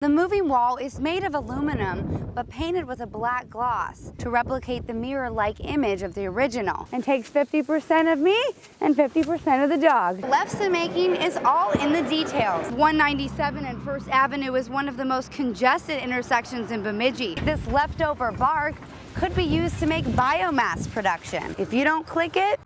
The moving wall is made of aluminum, but painted with a black gloss to replicate the mirror-like image of the original, and takes 50% of me and 50% of the dog. Left the making is all in the details. 197 and First Avenue is one of the most congested intersections in Bemidji. This leftover bark could be used to make biomass production. If you don't click it,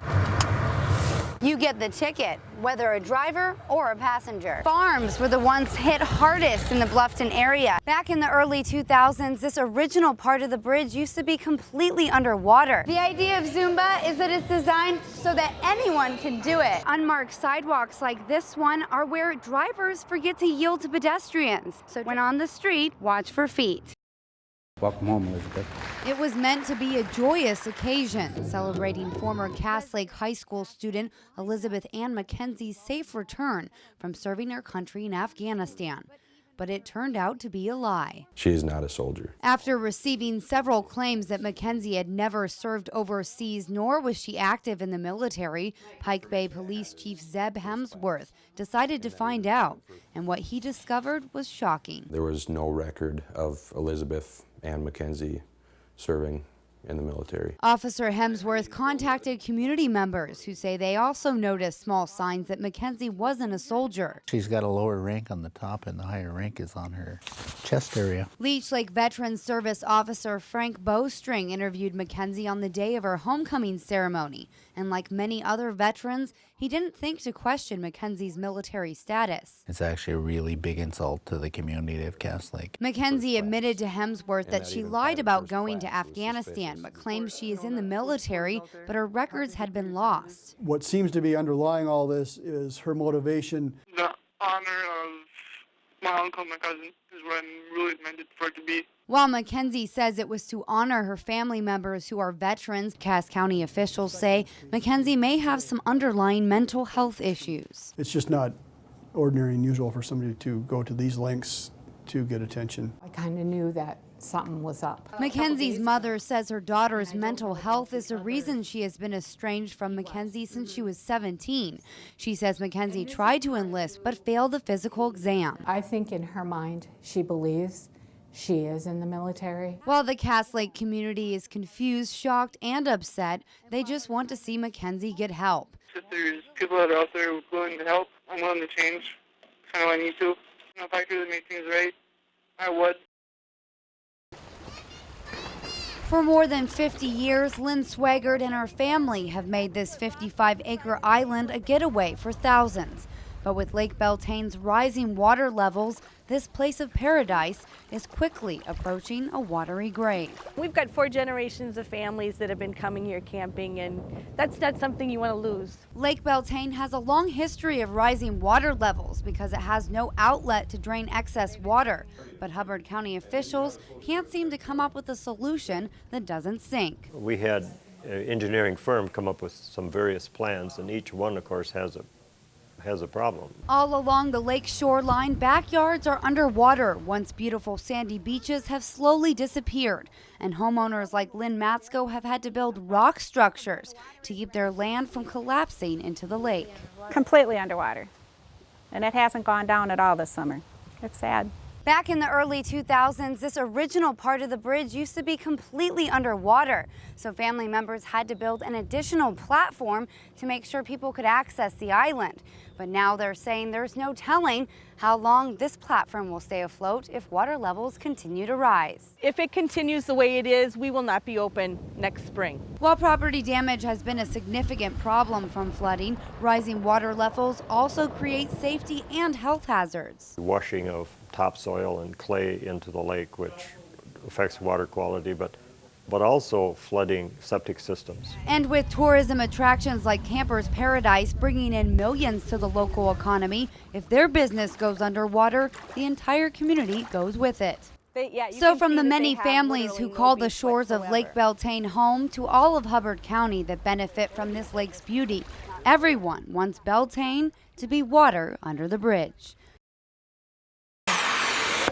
you get the ticket, whether a driver or a passenger. Farms were the ones hit hardest in the Bluffton area. Back in the early 2000s, this original part of the bridge used to be completely underwater. The idea of Zumba is that it's designed so that anyone can do it. Unmarked sidewalks like this one are where drivers forget to yield to pedestrians. So when on the street, watch for feet. Welcome home, Elizabeth. It was meant to be a joyous occasion, celebrating former Cass Lake High School student Elizabeth Ann McKenzie's safe return from serving her country in Afghanistan. But it turned out to be a lie. She is not a soldier. After receiving several claims that McKenzie had never served overseas, nor was she active in the military, Pike Bay Police Chief Zeb Hemsworth decided to find out, and what he discovered was shocking. There was no record of Elizabeth Ann McKenzie serving in the military. Officer Hemsworth contacted community members who say they also noticed small signs that McKenzie wasn't a soldier. She's got a lower rank on the top and the higher rank is on her chest area. Leech Lake Veterans Service Officer Frank Bowstring interviewed McKenzie on the day of her homecoming ceremony, and like many other veterans, he didn't think to question McKenzie's military status. It's actually a really big insult to the community of Cass Lake. McKenzie admitted to Hemsworth that she lied about going to Afghanistan, but claims she is in the military, but her records had been lost. What seems to be underlying all this is her motivation. The honor of my uncle, my cousin, is what I'm really meant for it to be. While McKenzie says it was to honor her family members who are veterans, Cass County officials say McKenzie may have some underlying mental health issues. It's just not ordinary and usual for somebody to go to these lengths to get attention. I kind of knew that something was up. McKenzie's mother says her daughter's mental health is the reason she has been estranged from McKenzie since she was 17. She says McKenzie tried to enlist but failed the physical exam. I think in her mind, she believes she is in the military. While the Cass Lake community is confused, shocked, and upset, they just want to see McKenzie get help. If there's people that are out there willing to help, I'm willing to change. Kind of what I need to. If I could make things right, I would. For more than 50 years, Lynn Swagert and her family have made this 55-acre island a getaway for thousands. But with Lake Beltane's rising water levels, this place of paradise is quickly approaching a watery grave. We've got 4 generations of families that have been coming here camping, and that's not something you want to lose. Lake Beltane has a long history of rising water levels because it has no outlet to drain excess water. But Hubbard County officials can't seem to come up with a solution that doesn't sink. We had an engineering firm come up with some various plans, and each one, of course, has a problem. All along the lake shoreline, backyards are underwater. Once beautiful sandy beaches have slowly disappeared, and homeowners like Lynn Matsko have had to build rock structures to keep their land from collapsing into the lake. Completely underwater, and it hasn't gone down at all this summer. It's sad. Back in the early 2000s, this original part of the bridge used to be completely underwater, so family members had to build an additional platform to make sure people could access the island. But now they're saying there's no telling how long this platform will stay afloat if water levels continue to rise. If it continues the way it is, we will not be open next spring. While property damage has been a significant problem from flooding, rising water levels also create safety and health hazards. Washing of topsoil and clay into the lake, which affects water quality, but also flooding septic systems. And with tourism attractions like Campers Paradise bringing in millions to the local economy, if their business goes underwater, the entire community goes with it. So from the many families who call the shores of Lake Beltane home to all of Hubbard County that benefit from this lake's beauty, everyone wants Beltane to be water under the bridge.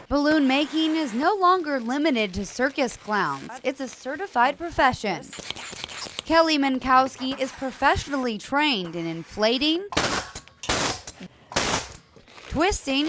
Balloon making is no longer limited to circus clowns. It's a certified profession. Kelly Minkowski is professionally trained in inflating, twisting,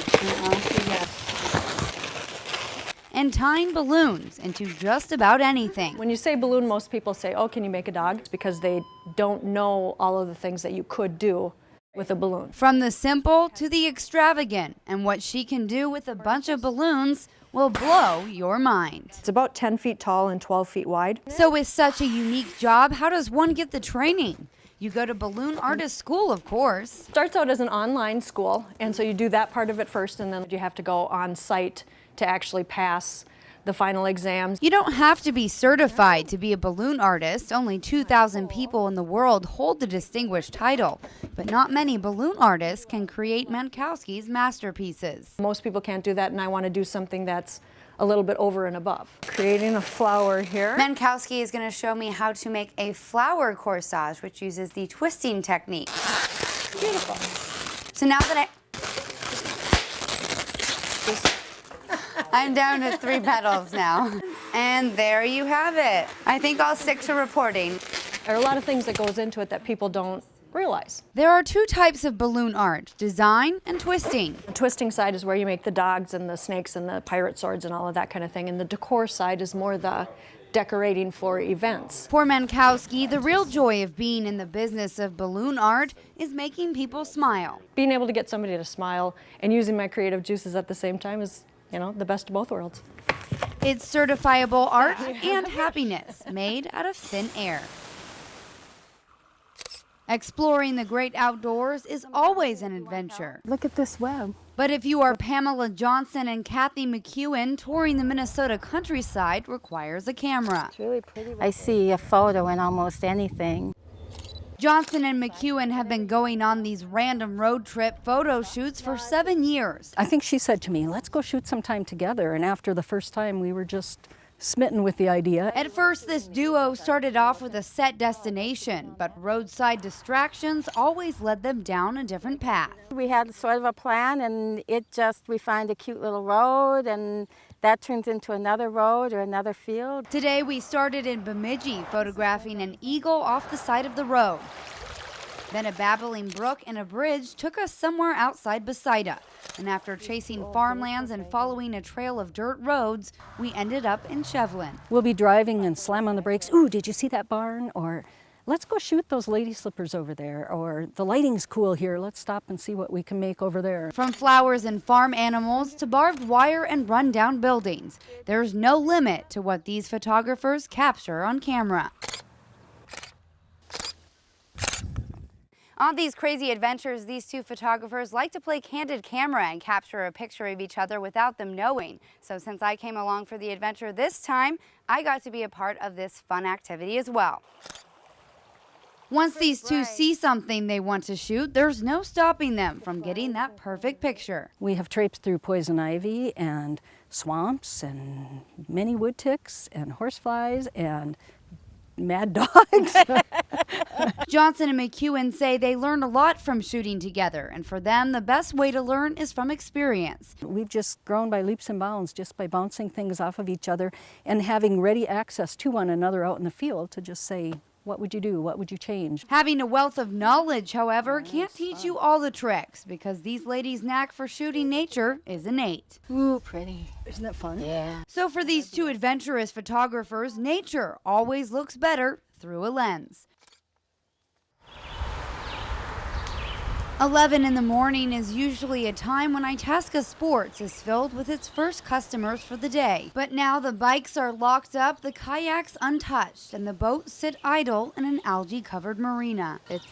and tying balloons into just about anything. When you say balloon, most people say, oh, can you make a dog? It's because they don't know all of the things that you could do with a balloon. From the simple to the extravagant, and what she can do with a bunch of balloons will blow your mind. It's about 10 feet tall and 12 feet wide. So with such a unique job, how does one get the training? You go to balloon artist school, of course. Starts out as an online school, and so you do that part of it first, and then you have to go on site to actually pass the final exams. You don't have to be certified to be a balloon artist. Only 2,000 people in the world hold the distinguished title, but not many balloon artists can create Mankowski's masterpieces. Most people can't do that, and I want to do something that's a little bit over and above. Creating a flower here. Mankowski is going to show me how to make a flower corsage, which uses the twisting technique. Beautiful. So now that I'm down to 3 petals now. And there you have it. I think I'll stick to reporting. There are a lot of things that goes into it that people don't realize. There are 2 types of balloon art, design and twisting. The twisting side is where you make the dogs and the snakes and the pirate swords and all of that kind of thing. And the decor side is more the decorating for events. For Mankowski, the real joy of being in the business of balloon art is making people smile. Being able to get somebody to smile and using my creative juices at the same time is, you know, the best of both worlds. It's certifiable art and happiness made out of thin air. Exploring the great outdoors is always an adventure. Look at this web. But if you are Pamela Johnson and Kathy McEwen, touring the Minnesota countryside requires a camera. It's really pretty. I see a photo in almost anything. Johnson and McEwen have been going on these random road trip photo shoots for 7 years. I think she said to me, let's go shoot some time together. And after the first time, we were just smitten with the idea. At first, this duo started off with a set destination, but roadside distractions always led them down a different path. We had sort of a plan, and we find a cute little road, and that turns into another road or another field. Today, we started in Bemidji, photographing an eagle off the side of the road. Then a babbling brook and a bridge took us somewhere outside Besida. And after chasing farmlands and following a trail of dirt roads, we ended up in Shevlin. We'll be driving and slam on the brakes. Ooh, did you see that barn? Or let's go shoot those lady slippers over there. Or the lighting's cool here. Let's stop and see what we can make over there. From flowers and farm animals to barbed wire and run-down buildings, there's no limit to what these photographers capture on camera. On these crazy adventures, these 2 photographers like to play candid camera and capture a picture of each other without them knowing. So since I came along for the adventure this time, I got to be a part of this fun activity as well. Once these 2 see something they want to shoot, there's no stopping them from getting that perfect picture. We have traipsed through poison ivy and swamps and many wood ticks and horseflies and mad dogs. Johnson and McEwen say they learn a lot from shooting together, and for them, the best way to learn is from experience. We've just grown by leaps and bounds just by bouncing things off of each other and having ready access to one another out in the field to just say, what would you do? What would you change? Having a wealth of knowledge, however, can't teach you all the tricks, because these ladies' knack for shooting nature is innate. Ooh, pretty. Isn't that fun? Yeah. So for these 2 adventurous photographers, nature always looks better through a lens. 11 in the morning is usually a time when Itasca Sports is filled with its first customers for the day. But now the bikes are locked up, the kayaks untouched, and the boats sit idle in an algae-covered marina. It's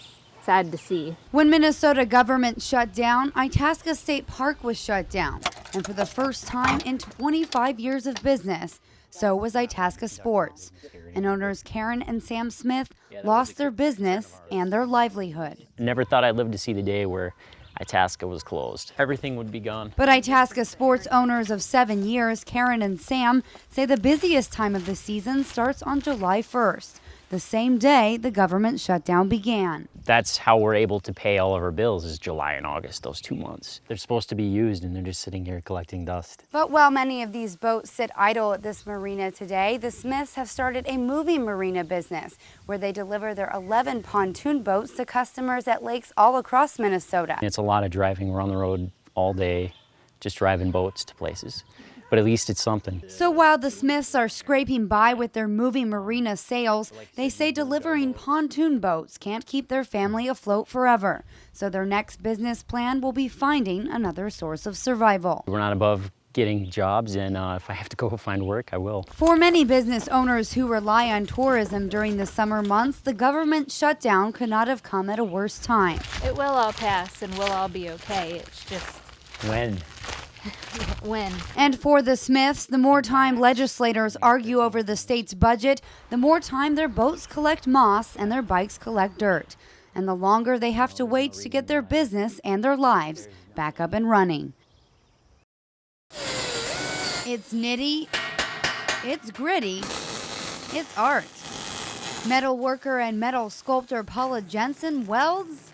sad to see. When Minnesota government shut down, Itasca State Park was shut down. And for the first time in 25 years of business, so was Itasca Sports. And owners Karen and Sam Smith lost their business and their livelihood. Never thought I'd live to see the day where Itasca was closed. Everything would be gone. But Itasca Sports owners of 7 years, Karen and Sam, say the busiest time of the season starts on July 1st, the same day the government shutdown began. That's how we're able to pay all of our bills, is July and August, those 2 months. They're supposed to be used and they're just sitting here collecting dust. But while many of these boats sit idle at this marina today, the Smiths have started a moving marina business where they deliver their 11 pontoon boats to customers at lakes all across Minnesota. It's a lot of driving. We're on the road all day, just driving boats to places. but at least it's something. So while the Smiths are scraping by with their moving marina sales, they say delivering pontoon boats can't keep their family afloat forever. So their next business plan will be finding another source of survival. We're not above getting jobs, and if I have to go find work, I will. For many business owners who rely on tourism during the summer months, the government shutdown could not have come at a worse time. It will all pass and we'll all be okay. It's just When? when. And for the Smiths, the more time legislators argue over the state's budget, the more time their boats collect moss and their bikes collect dirt. And the longer they have to wait to get their business and their lives back up and running. It's nitty, it's gritty, it's art. Metal worker and metal sculptor Paula Jensen welds,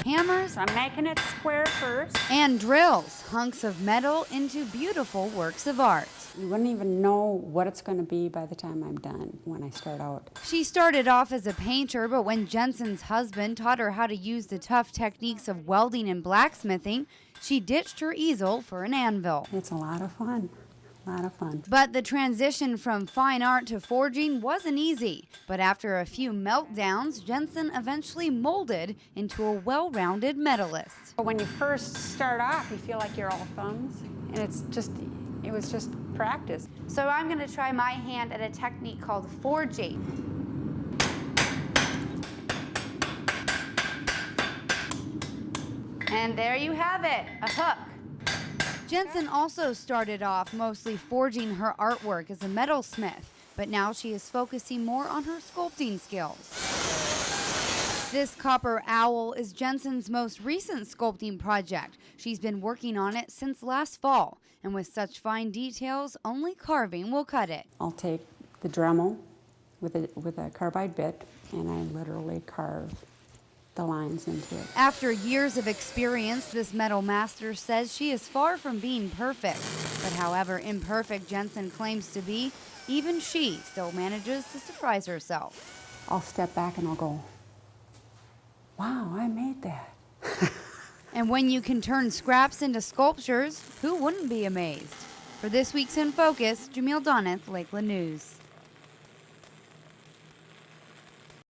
hammers, I'm making it square first. and drills hunks of metal into beautiful works of art. You wouldn't even know what it's going to be by the time I'm done when I start out. She started off as a painter, but when Jensen's husband taught her how to use the tough techniques of welding and blacksmithing, she ditched her easel for an anvil. It's a lot of fun. A lot of fun. But the transition from fine art to forging wasn't easy. But after a few meltdowns, Jensen eventually molded into a well-rounded medalist. When you first start off, you feel like you're all thumbs, and it was just practice. So I'm going to try my hand at a technique called forging. And there you have it, a hook. Jensen also started off mostly forging her artwork as a metalsmith, but now she is focusing more on her sculpting skills. This copper owl is Jensen's most recent sculpting project. She's been working on it since last fall, and with such fine details, only carving will cut it. I'll take the Dremel with a carbide bit, and I literally carve the lines into it. After years of experience, this metal master says she is far from being perfect. But however imperfect Jensen claims to be, even she still manages to surprise herself. I'll step back and I'll go, wow, I made that. And when you can turn scraps into sculptures, who wouldn't be amazed? For this week's In Focus, Jamil Donith, Lakeland News.